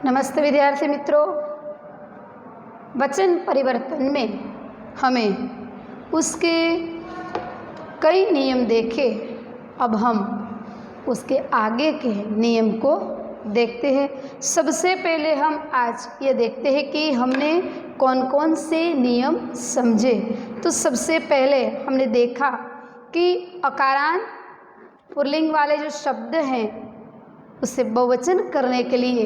नमस्ते विद्यार्थी मित्रों। वचन परिवर्तन में हमें उसके कई नियम देखे, अब हम उसके आगे के नियम को देखते हैं। सबसे पहले हम आज ये देखते हैं कि हमने कौन कौन से नियम समझे। तो सबसे पहले हमने देखा कि अकारांत पुल्लिंग वाले जो शब्द हैं उसे बहुवचन करने के लिए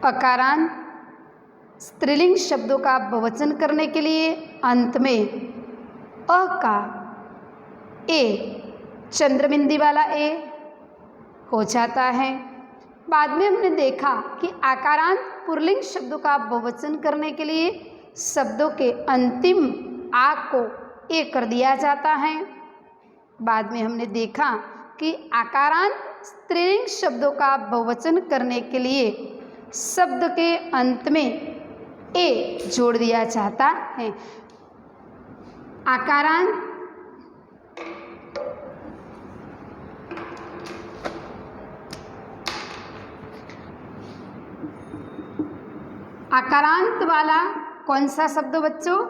अकारांत स्त्रीलिंग शब्दों का बहुवचन करने के लिए अंत में अ का ए चंद्रबिंदी वाला ए हो जाता है। बाद में हमने देखा कि आकारांत पुल्लिंग शब्दों का बहुवचन करने के लिए शब्दों के अंतिम आ को ए कर दिया जाता है। बाद में हमने देखा कि आकारांत स्त्रीलिंग शब्दों का बहुवचन करने के लिए शब्द के अंत में ए जोड़ दिया जाता है। आकारांत वाला कौन सा शब्द बच्चों?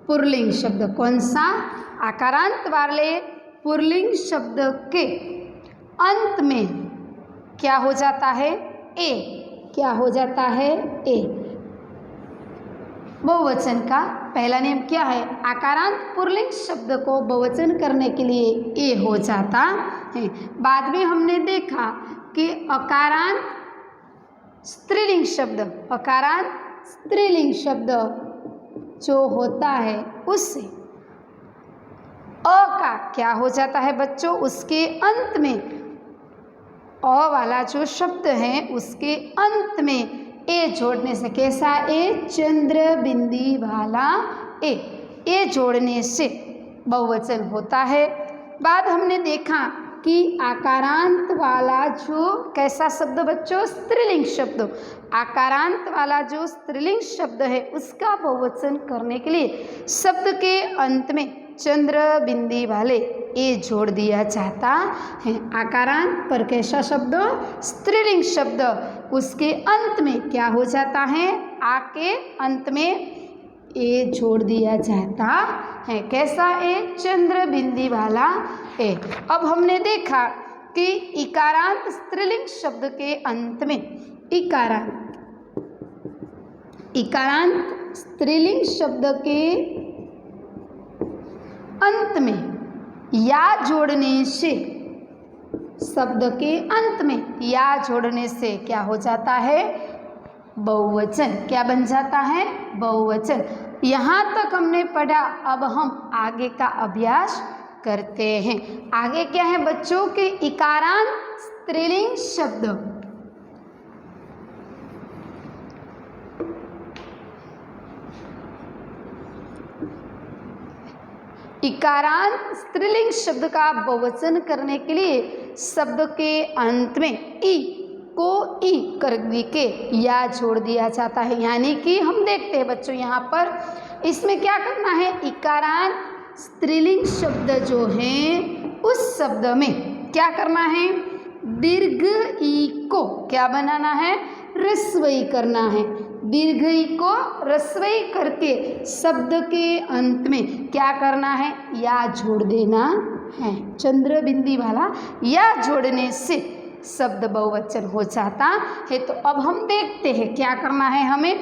पुल्लिंग शब्द। कौन सा? आकारांत वाले पुल्लिंग शब्द के अंत में क्या हो जाता है? ए। क्या हो जाता है? ए। बहुवचन का पहला नियम क्या है? आकारांत पुल्लिंग शब्द को बहुवचन करने के लिए ए हो जाता है। बाद में हमने देखा कि अकारांत स्त्रीलिंग शब्द, अकारांत स्त्रीलिंग शब्द जो होता है उससे अ का क्या हो जाता है बच्चों? उसके अंत में अ वाला जो शब्द है उसके अंत में ए जोड़ने से, कैसा ए? चंद्र बिंदी वाला ए। ए जोड़ने से बहुवचन होता है। बाद हमने देखा कि आकारांत वाला जो कैसा शब्द बच्चों? स्त्रीलिंग शब्द। आकारांत वाला जो स्त्रीलिंग शब्द है उसका बहुवचन करने के लिए शब्द के अंत में चंद्र बिंदी वाले ए जोड़ दिया जाता है। आकारांत पर कैसा शब्द? स्त्रीलिंग शब्द। उसके अंत में क्या हो जाता है? आ के अंत में ए जोड़ दिया जाता है। कैसा ए? चंद्र बिंदी वाला ए। अब हमने देखा कि इकारांत स्त्रीलिंग शब्द के अंत में इकारांत स्त्रीलिंग शब्द के अंत में या जोड़ने से, शब्द के अंत में या जोड़ने से क्या हो जाता है? बहुवचन। क्या बन जाता है? बहुवचन। यहाँ तक हमने पढ़ा। अब हम आगे का अभ्यास करते हैं। आगे क्या है बच्चों? के इकारांत स्त्रीलिंग शब्द इकारांत स्त्रीलिंग शब्द का बहुवचन करने के लिए शब्द के अंत में ई को ई कर के या जोड़ दिया जाता है। यानी कि हम देखते हैं बच्चों यहाँ पर इसमें क्या करना है? इकारांत स्त्रीलिंग शब्द जो है उस शब्द में क्या करना है? दीर्घ ई को क्या बनाना है? ह्रस्वई करना है। दीर्घ ई को ह्रस्वई करके शब्द के अंत में क्या करना है? या जोड़ देना है। चंद्र बिंदी वाला या जोड़ने से शब्द बहुवचन हो जाता है। तो अब हम देखते हैं क्या करना है हमें।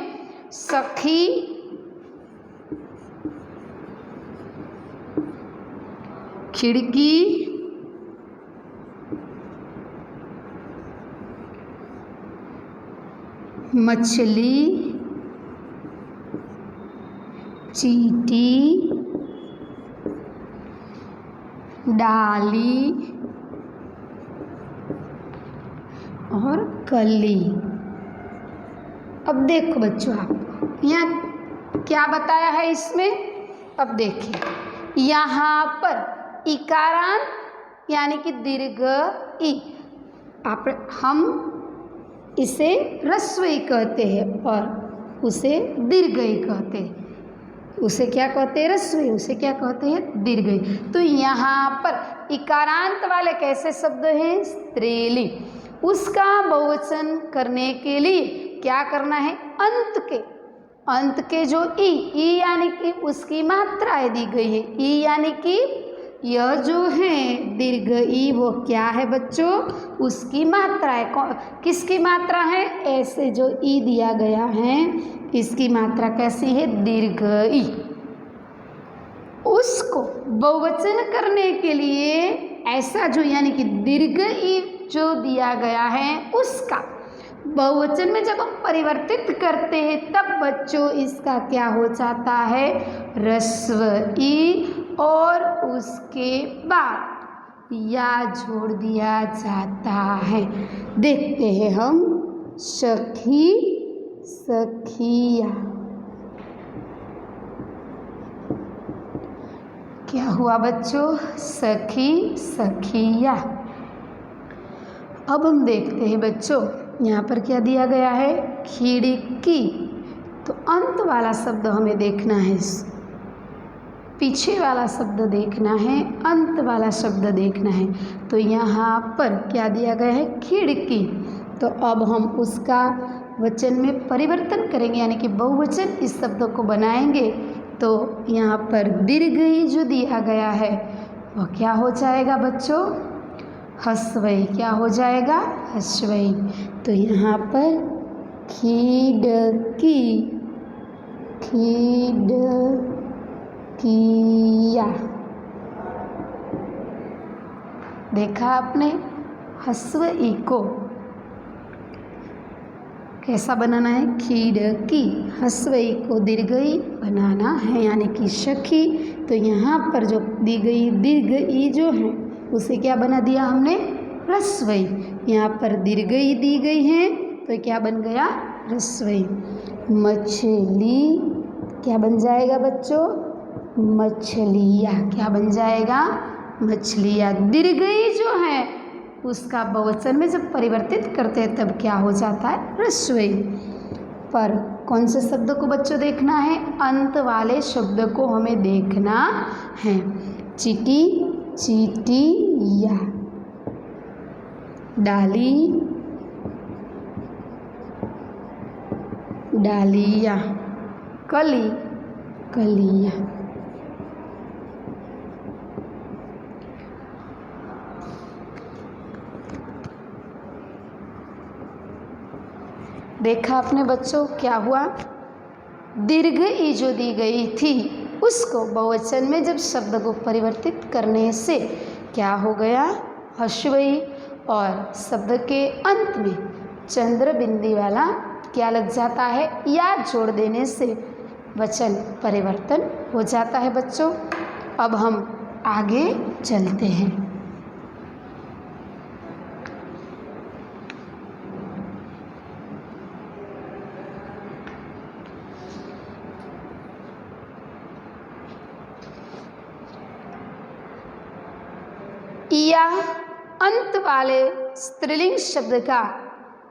सखी, खिड़की, मछली, चींटी, डाली और कली। अब देखो बच्चों, आप यहाँ क्या बताया है इसमें? अब देखिए यहाँ पर इकारांत यानी कि दीर्घ ई, हम इसे ह्रस्व ई कहते हैं और उसे दीर्घ ई कहते हैं। उसे क्या कहते हैं? ह्रस्व ई। उसे क्या कहते हैं? दीर्घ ई। तो यहाँ पर इकारांत वाले कैसे शब्द हैं? स्त्रीलिंग। उसका बहुवचन करने के लिए क्या करना है? अंत के जो ई यानी कि उसकी मात्राएं दी गई है। ई यानी कि यह जो है दीर्घ ई, वो क्या है बच्चों? उसकी मात्रा है। किसकी मात्रा है? ऐसे जो ई दिया गया है इसकी मात्रा कैसी है? दीर्घ ई। उसको बहुवचन करने के लिए ऐसा जो यानी कि दीर्घ ई जो दिया गया है उसका बहुवचन में जब हम परिवर्तित करते हैं तब बच्चों इसका क्या हो जाता है? ह्रस्व ई, और उसके बाद या जोड़ दिया जाता है। देखते हैं हम सखी, सखिया। क्या हुआ बच्चों? सखी, सखिया। अब हम देखते हैं बच्चों यहाँ पर क्या दिया गया है? खिड़की। तो अंत वाला शब्द हमें देखना है, पीछे वाला शब्द देखना है, अंत वाला शब्द देखना है। तो यहाँ पर क्या दिया गया है? खिड़की। तो अब हम उसका वचन में परिवर्तन करेंगे यानी कि बहुवचन इस शब्द को बनाएंगे। तो यहाँ पर दीर्घ ई जो दिया गया है वह क्या हो जाएगा बच्चों? हस्वई। क्या हो जाएगा? हस्वई। तो यहाँ पर खिड़की, खिड़किया। देखा आपने? हस्व ई को कैसा बनाना है? खिड़की। हस्व ई को दीर्घ ई बनाना है यानी कि सखी। तो यहाँ पर जो दी गई दीर्घ ई जो है उसे क्या बना दिया हमने? ह्रस्व ई। यहाँ पर दीर्घ ई दी गई है तो क्या बन गया? ह्रस्व ई। मछली क्या बन जाएगा बच्चों? मछलियाँ। क्या बन जाएगा? मछलियाँ। दीर्घ ई जो है उसका बहुवचन में जब परिवर्तित करते हैं तब क्या हो जाता है? ह्रस्व ई। पर कौन से शब्द को बच्चों देखना है? अंत वाले शब्द को हमें देखना है। चीटी, चीटिया। डाली, डालिया। कली, कलिया। देखा आपने बच्चों क्या हुआ? दीर्घ ई जो दी गई थी उसको बहुवचन में जब शब्द को परिवर्तित करने से क्या हो गया? ह्रस्व ई। और शब्द के अंत में चंद्र बिंदी वाला क्या लग जाता है? या जोड़ देने से वचन परिवर्तन हो जाता है बच्चों। अब हम आगे चलते हैं। या अंत वाले स्त्रीलिंग शब्द का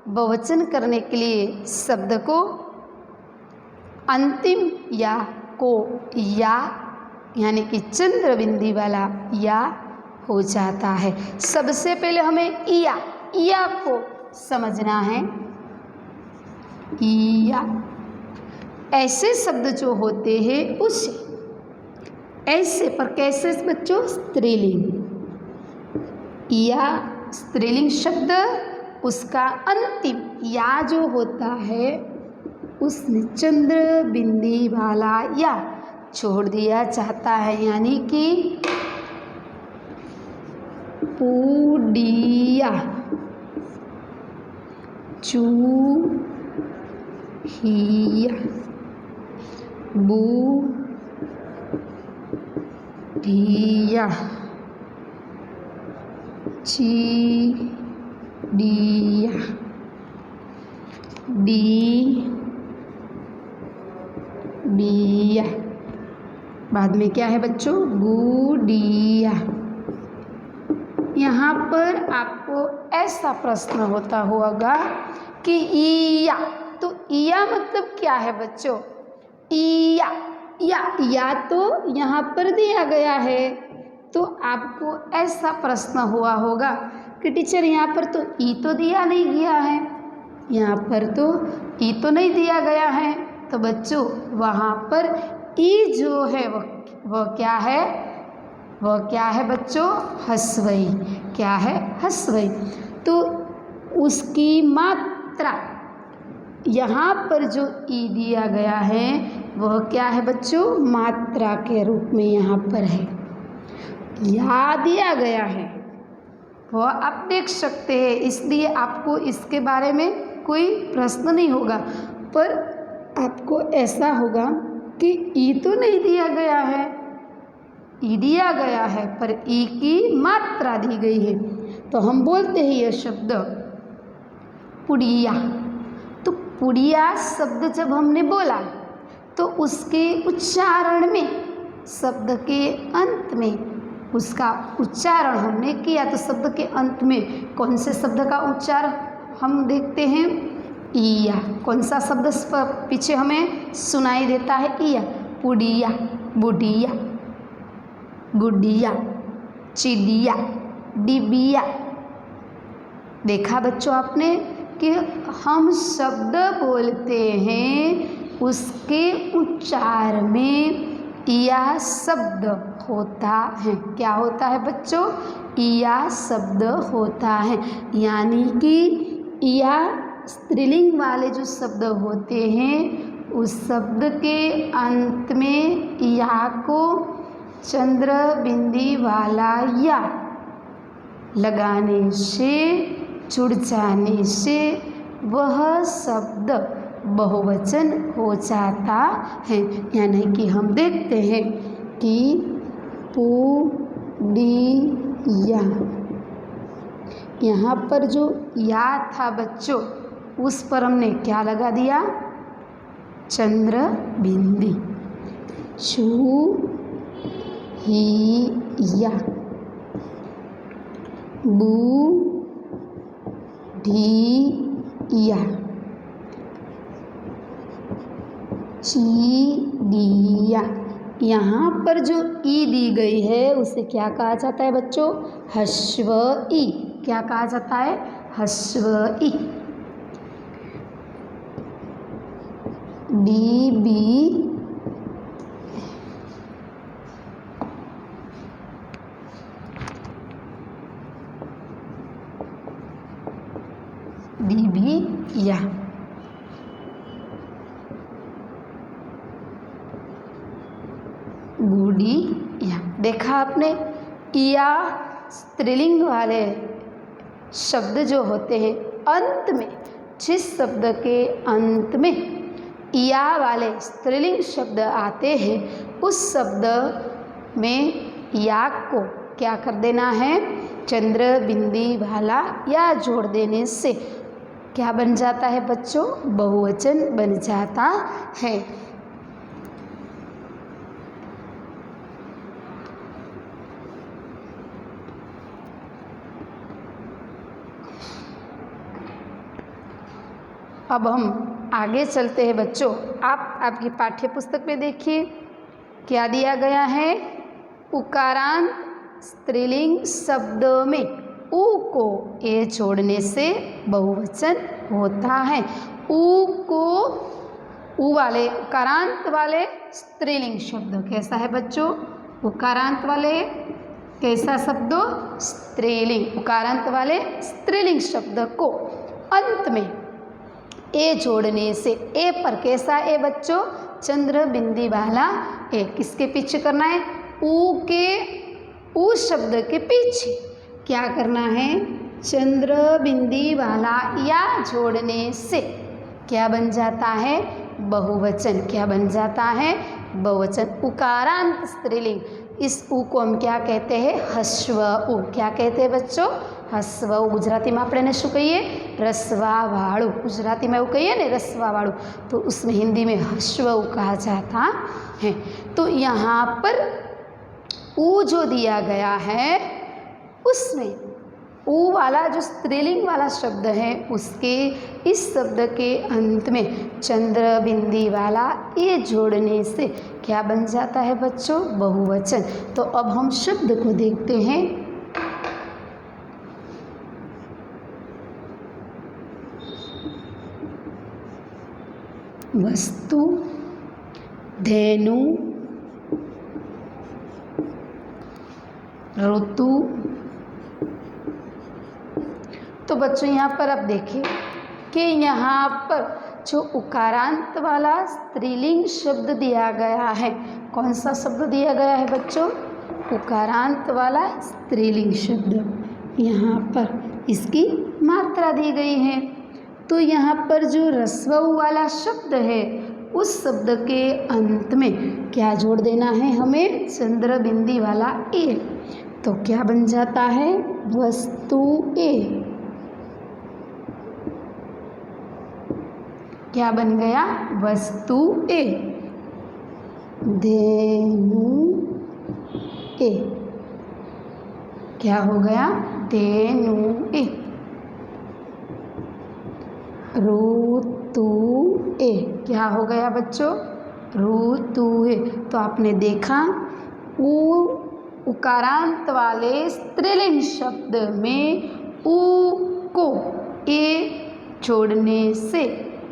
बहुवचन करने के लिए शब्द को अंतिम या को या यानी कि चंद्र बिंदी वाला या हो जाता है। सबसे पहले हमें या को समझना है। या ऐसे शब्द जो होते हैं उसे ऐसे पर कैसे बच्चों? स्त्रीलिंग। या स्त्रीलिंग शब्द उसका अंतिम या जो होता है उसमें चंद्र बिंदी वाला या छोड़ दिया जाता है यानी कि पूडिया, चूहिया, बूढ़िया, चिड़िया, बिया। बाद में क्या है बच्चों? गुड़िया। यहाँ पर आपको ऐसा प्रश्न होता होगा कि ईया, तो ईया मतलब क्या है बच्चों? ईया या तो यहाँ पर दिया गया है, तो आपको ऐसा प्रश्न हुआ होगा कि टीचर यहाँ पर तो ई तो दिया नहीं गया है, यहाँ पर तो ई तो नहीं दिया गया है। तो बच्चों वहाँ पर ई जो है वह क्या है, वह क्या है बच्चों, हस्वई। क्या है, हस्वई। तो उसकी मात्रा, यहाँ पर जो ई दिया गया है वह क्या है बच्चों, मात्रा के रूप में यहाँ पर है। या दिया गया है वह आप देख सकते हैं, इसलिए आपको इसके बारे में कोई प्रश्न नहीं होगा। पर आपको ऐसा होगा कि ई तो नहीं दिया गया है, ई दिया गया है पर ई की मात्रा दी गई है। तो हम बोलते हैं यह शब्द पुड़िया। तो पुड़िया शब्द जब हमने बोला तो उसके उच्चारण में, शब्द के अंत में उसका उच्चारण हमने किया। तो शब्द के अंत में कौन से शब्द का उच्चारण हम देखते हैं, ईया। कौन सा शब्द पीछे हमें सुनाई देता है, ईया। पुड़िया, बुढ़िया, गुडिया, चिड़िया, डिबिया। देखा बच्चों आपने कि हम शब्द बोलते हैं उसके उच्चारण में इया शब्द होता है। क्या होता है बच्चों, इया शब्द होता है। यानी कि इया स्त्रीलिंग वाले जो शब्द होते हैं उस शब्द के अंत में या को चंद्र बिंदी वाला या लगाने से, जुड़ जाने से वह शब्द बहुवचन हो जाता है। यानी कि हम देखते हैं कि पुड़िया, यहाँ पर जो या था बच्चों उस पर हमने क्या लगा दिया, चंद्र बिंदी। चूहिया, बूढ़िया, चिड़िया। यहाँ पर जो ई दी गई है उसे क्या कहा जाता है बच्चों, ह्रस्व ई। क्या कहा जाता है, ह्रस्व ई। डिबी, डिबिया। गुड़िया। देखा आपने, इया स्त्रीलिंग वाले शब्द जो होते हैं अंत में, जिस शब्द के अंत में इया वाले स्त्रीलिंग शब्द आते हैं उस शब्द में या को क्या कर देना है, चंद्र बिंदी वाला या जोड़ देने से क्या बन जाता है बच्चों, बहुवचन बन जाता है। अब हम आगे चलते हैं बच्चों। आप आपकी पाठ्य पुस्तक में देखिए क्या दिया गया है, उकारांत स्त्रीलिंग शब्द में ऊ को ए जोड़ने से बहुवचन होता है। ऊ को, ऊ वाले उकारांत वाले स्त्रीलिंग शब्द कैसा है बच्चों, उकारांत वाले कैसा शब्द, स्त्रीलिंग। उकारांत वाले स्त्रीलिंग शब्द को अंत में ए जोड़ने से, ए पर कैसा ए बच्चों, चंद्र बिंदी वाला ए। किसके पीछे करना है, ऊ के, ऊ शब्द के पीछे क्या करना है, चंद्र बिंदी वाला या जोड़ने से क्या बन जाता है, बहुवचन। क्या बन जाता है, बहुवचन। उकारांत स्त्रीलिंग, इस ऊ को हम क्या कहते हैं, ह्रस्व ऊ। क्या कहते हैं बच्चों, ह्रस्व ऊ। ગુજરાતીમાં આપણે એને શું કહીએ, રસવાવાળું। ગુજરાતીમાં એવું કહીએ ને રસવાવાળું, तो उसमें हिंदी में ह्रस्व ऊ कहा जाता है। तो यहाँ पर ऊ जो दिया गया है उसमें ऊ वाला जो स्त्रीलिंग वाला शब्द है उसके इस शब्द के अंत में चंद्र बिंदी वाला ए जोड़ने से क्या बन जाता है बच्चों? बहुवचन। तो अब हम शब्द को देखते हैं। वस्तु, धेनु, ऋतु। तो बच्चों यहाँ पर अब देखिए कि यहाँ पर जो उकारांत वाला स्त्रीलिंग शब्द दिया गया है, कौन सा शब्द दिया गया है बच्चों? उकारांत वाला स्त्रीलिंग शब्द। यहाँ पर इसकी मात्रा दी गई है। तो यहाँ पर जो ह्रस्व उ वाला शब्द है उस शब्द के अंत में क्या जोड़ देना है हमें? चंद्र बिंदी वाला ए। तो क्या बन जाता है? वस्तु ए। क्या बन गया? वस्तु ए। धेनु ए। क्या हो गया? धेनु ए। ऋतु ए। क्या हो गया बच्चों? ऋतु ए। तो आपने देखा उकारांत वाले स्त्रीलिंग शब्द में उ को ए जोड़ने से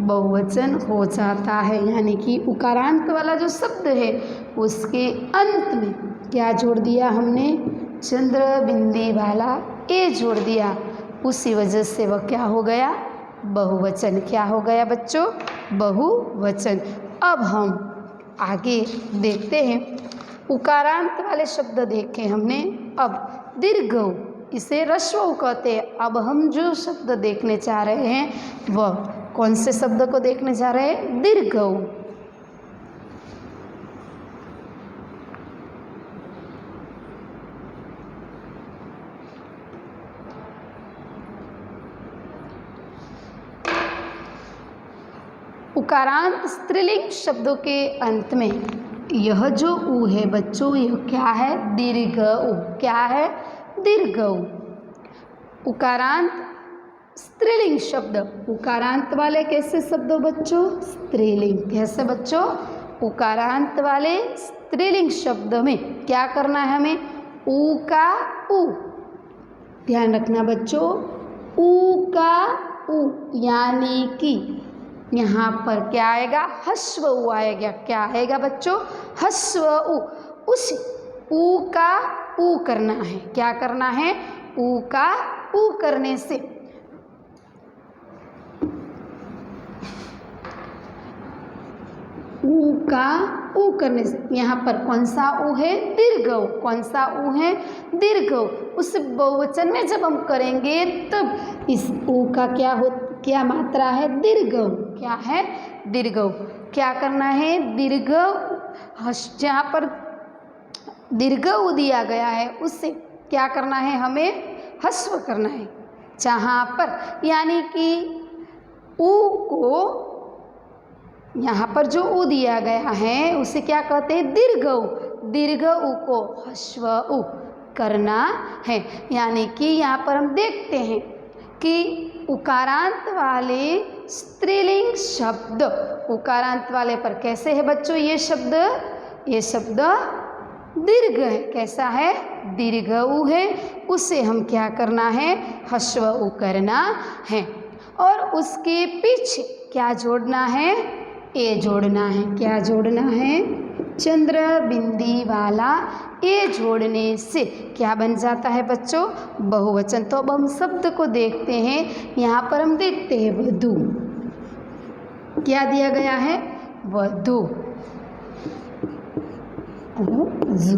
बहुवचन हो जाता है। यानी कि उकारांत वाला जो शब्द है उसके अंत में क्या जोड़ दिया हमने? चंद्र बिंदी वाला ए जोड़ दिया। उसी वजह से वह क्या हो गया? बहुवचन। क्या हो गया बच्चों? बहुवचन। अब हम आगे देखते हैं। उकारांत वाले शब्द देखे हमने। अब दीर्घ उ, इसे ह्रस्व उ कहते हैं। अब हम जो शब्द देखने जा रहे हैं वह कौन से शब्द को देखने जा रहे हैं? दीर्घ उ। उकारांत स्त्रीलिंग शब्दों के अंत में यह जो उ है बच्चों, यह क्या है? दीर्घ उ। क्या है? दीर्घ उ। उकारांत स्त्रीलिंग शब्द। उकारांत वाले कैसे शब्द बच्चों? स्त्रीलिंग। कैसे बच्चों? उकारांत वाले स्त्रीलिंग शब्द में क्या करना है हमें? उ का उ। ध्यान रखना बच्चों, उ का उ। यानी कि यहाँ पर क्या आएगा? ह्रस्व उ आएगा। क्या आएगा बच्चों? ह्रस्व उ। उस उ का उ करना है। क्या करना है? उ का उ करने से उ का उ करने से यहाँ पर कौन सा उ है? दीर्घ उ। कौन सा उ है? दीर्घ उ। उस बहुवचन में जब हम करेंगे तब इस उ का क्या मात्रा है? दीर्घ उ। क्या है? दीर्घ उ। क्या करना है? दीर्घ जहाँ पर दीर्घ उ दिया गया है उससे क्या करना है हमें? ह्रस्व करना है। जहाँ पर यानी कि उ को, यहाँ पर जो उ दिया गया है उसे क्या कहते हैं? दीर्घ उ। दीर्घ उ को ह्रस्व उ करना है। यानी कि यहाँ पर हम देखते हैं कि उकारांत वाले स्त्रीलिंग शब्द, उकारांत वाले पर कैसे है बच्चों ये शब्द? ये शब्द दीर्घ है। कैसा है? दीर्घ उ है। उसे हम क्या करना है? ह्रस्व उ करना है। और उसके पीछे क्या जोड़ना है? ए जोड़ना है। क्या जोड़ना है? चंद्र बिंदी वाला ए जोड़ने से क्या बन जाता है बच्चों? बहुवचन। तो अब हम शब्द को देखते हैं। यहाँ पर हम देखते हैं वधु। क्या दिया गया है? वधु। जू।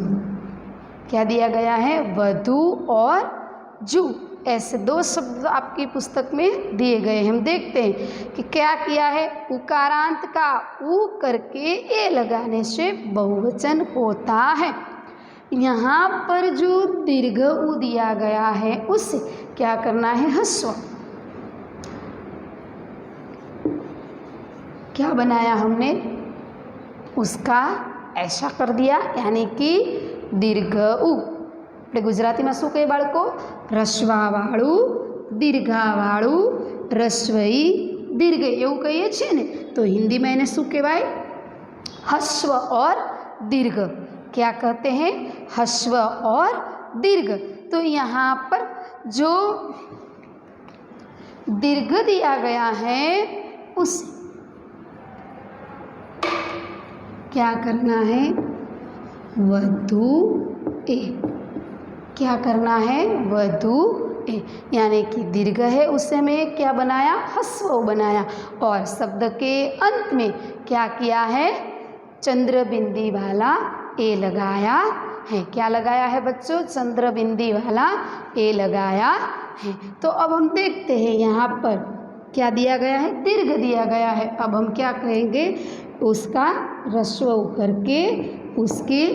क्या दिया गया है? वधु और जू। ऐसे दो शब्द आपकी पुस्तक में दिए गए हैं। हम देखते हैं कि क्या किया है। उकारांत का उ करके ए लगाने से बहुवचन होता है। यहाँ पर जो दीर्घ उ दिया गया है उसे क्या करना है? ह्रस्व। क्या बनाया हमने? उसका ऐसा कर दिया, यानी कि दीर्घ उ। આપણે ગુજરાતીમાં શું કહીએ બાળકો? રસ્વાવાળું, દીર્ઘાવાળું, રસ્વઈ दीर्घ એવું કહીએ છીએ ને, તો हिंदी में એને શું કહેવાય? हस्व और दीर्घ। क्या कहते हैं? हस्व और दीर्घ। तो यहाँ पर जो दीर्घ दिया गया है उस क्या करना है? वधु ए। क्या करना है? वधु ए, यानी कि दीर्घ है उसे हमें क्या बनाया? हस्व बनाया। और शब्द के अंत में क्या किया है? चंद्र बिंदी वाला ए लगाया है। क्या लगाया है बच्चों? चंद्र बिंदी वाला ए लगाया है। तो अब हम देखते हैं यहाँ पर क्या दिया गया है? दीर्घ दिया गया है। अब हम क्या कहेंगे? उसका ह्रस्व करके उसके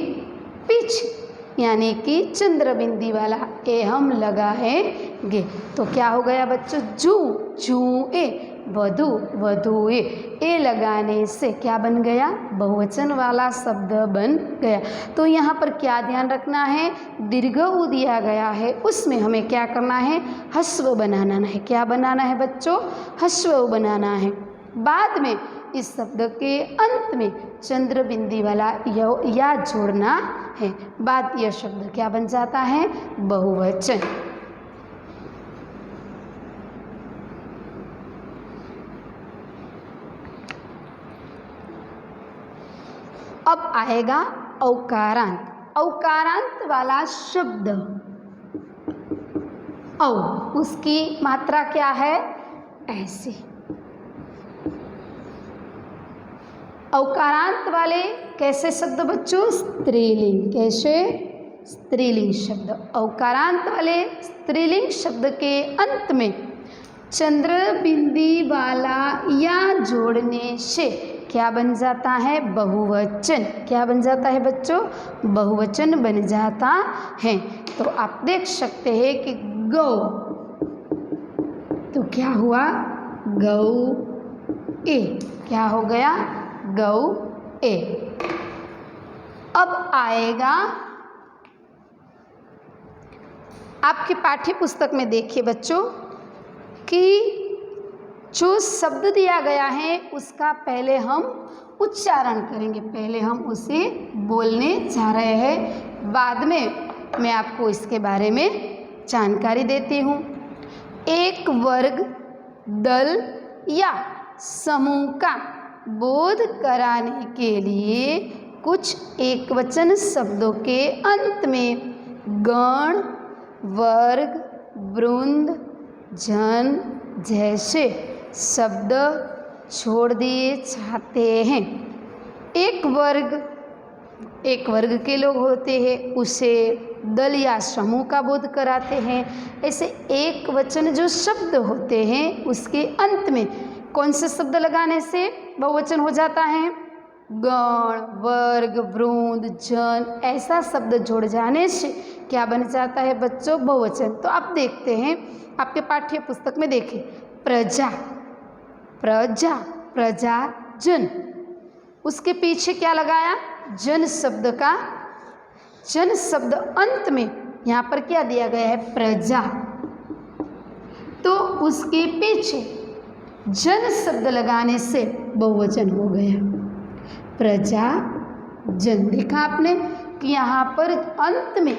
पीछे यानी कि चंद्र बिंदी वाला ए हम लगाएंगे। तो क्या हो गया बच्चों? जू जू ए, वधु वधु ए लगाने से क्या बन गया? बहुवचन वाला शब्द बन गया। तो यहाँ पर क्या ध्यान रखना है? दीर्घ उ दिया गया है, उसमें हमें क्या करना है? हस्व बनाना है। क्या बनाना है बच्चों? हस्व बनाना है। बाद में इस शब्द के अंत में चंद्र बिंदी वाला या जोड़ना है। बाद यह शब्द क्या बन जाता है? बहुवचन। अब आएगा औकारांत। औकारांत वाला शब्द औ, उसकी मात्रा क्या है? ऐसे। औकारांत वाले कैसे शब्द बच्चों? स्त्रीलिंग। कैसे? स्त्रीलिंग शब्द। औकारांत वाले स्त्रीलिंग शब्द के अंत में चंद्र बिंदी वाला या जोड़ने से क्या बन जाता है? बहुवचन। क्या बन जाता है बच्चों? बहुवचन बन जाता है। तो आप देख सकते हैं कि गौ, तो क्या हुआ? गौ ए। क्या हो गया? गौ ए। अब आएगा आपके पाठ्य पुस्तक में देखिए बच्चों कि जो शब्द दिया गया है उसका पहले हम उच्चारण करेंगे। पहले हम उसे बोलने जा रहे हैं, बाद में मैं आपको इसके बारे में जानकारी देती हूँ। एक वर्ग, दल या समूह का बोध कराने के लिए कुछ एकवचन शब्दों के अंत में गण, वर्ग, वृंद, जन जैसे शब्द छोड़ दिए जाते हैं। एक वर्ग के लोग होते हैं, उसे दल या समूह का बोध कराते हैं। ऐसे एक वचन जो शब्द होते हैं उसके अंत में कौन से शब्द लगाने से बहुवचन हो जाता है? गण, वर्ग, वृंद, जन ऐसा शब्द जोड़ जाने से क्या बन जाता है बच्चों? बहुवचन। तो आप देखते हैं आपके पाठ्य पुस्तक में देखिए, प्रजा, प्रजा, प्रजा, जन, उसके पीछे क्या लगाया? जन शब्द का, जन शब्द अंत में यहाँ पर क्या दिया गया है? प्रजा। तो उसके पीछे जन शब्द लगाने से बहुवचन हो गया, प्रजा जन। देखा आपने कि यहाँ पर अंत में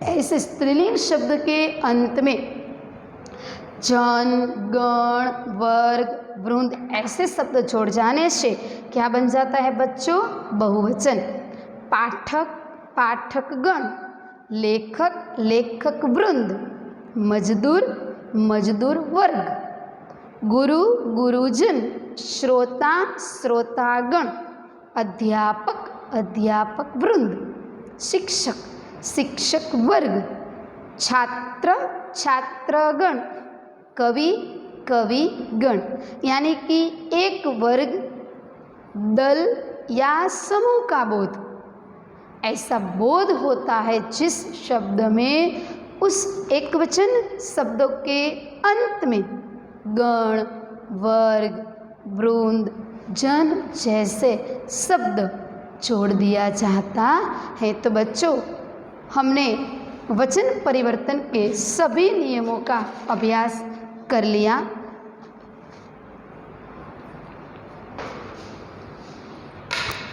ऐसे स्त्रीलिंग शब्द के अंत में जन, गण, वर्ग, वृंद ऐसे शब्द जोड़ जाने से क्या बन जाता है बच्चों? बहुवचन। पाठक, पाठकगण, लेखक, लेखक वृंद, मजदूर, मजदूर वर्ग, गुरु, गुरुजन, श्रोता, श्रोतागण, अध्यापक, अध्यापक वृंद, शिक्षक, शिक्षक वर्ग, छात्र, छात्रगण, कवि, कविगण। यानी कि एक वर्ग, दल या समूह का बोध, ऐसा बोध होता है जिस शब्द में उस एकवचन शब्दों के अंत में गण, वर्ग, वृंद, जन जैसे शब्द जोड़ दिया जाता है। तो बच्चों हमने वचन परिवर्तन के सभी नियमों का अभ्यास कर लिया